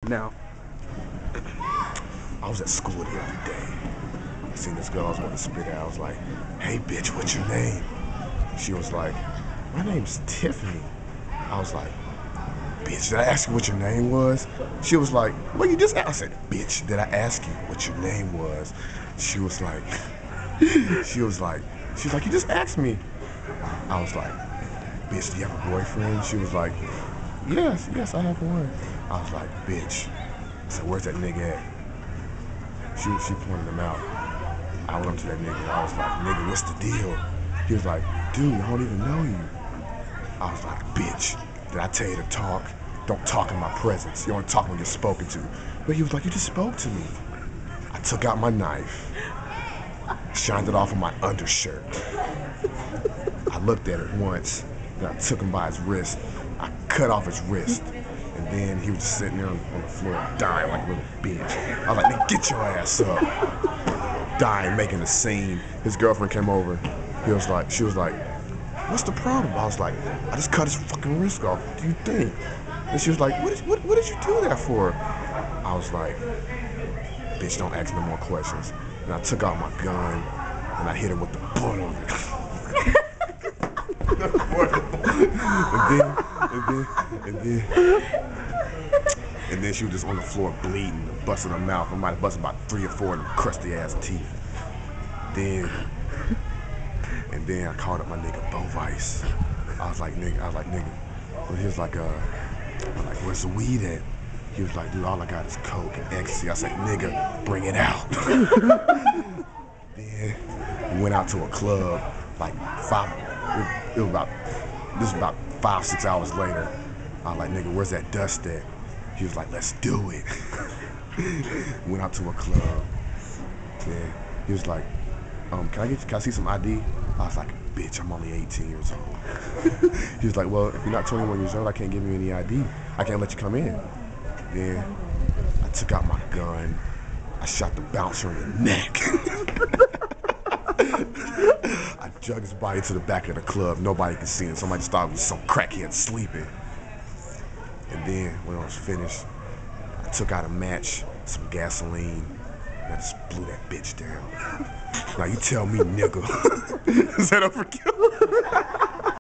Now, I was at school the other day. I seen this girl I was going to spit at. I was like, hey bitch, what's your name? She was like, my name's Tiffany. I was like, bitch, did I ask you what your name was? She was like, well, you just asked. I said, bitch, did I ask you what your name was? She was like, you just asked me. I was like, bitch, do you have a boyfriend? She was like, yes, I have one. I was like, bitch. I said, where's that nigga at? She pointed him out. I went up to that nigga. I was like, nigga, what's the deal? He was like, dude, I don't even know you. I was like, bitch, did I tell you to talk? Don't talk in my presence. You only talk when you're spoken to. But he was like, you just spoke to me. I took out my knife, shined it off of my undershirt. I looked at it once, then I took him by his wrist. I cut off his wrist. And then he was just sitting there on the floor dying like a little bitch. I was like, nigga, get your ass up. Dying, making a scene. His girlfriend came over. She was like, what's the problem? I was like, I just cut his fucking wrist off. What do you think? And she was like, what did you do that for? I was like, bitch, don't ask no more questions. And I took out my gun and I hit her with the butt on it. And then she was just on the floor bleeding, busting her mouth. I might have busted about 3 or 4 of them crusty ass teeth. Then I called up my nigga Bo Vice. I was like, nigga. Well, he was like, I'm like, where's the weed at? He was like, dude, all I got is coke and ecstasy. I said, nigga, bring it out. Then we went out to a club, like this was about 5-6 hours later. I was like, nigga, where's that dust at? He was like, let's do it. Went out to a club. Yeah. He was like, can I see some ID? I was like, bitch, I'm only 18 years old. He was like, well, if you're not 21 years old, I can't give you any ID. I can't let you come in. Then I took out my gun. I shot the bouncer in the neck. I dragged his body to the back of the club. Nobody could see him. Somebody just thought it was some crackhead sleeping. And then when I was finished, I took out a match, some gasoline, and I just blew that bitch down. Now you tell me, nigga, is that Unforgivable?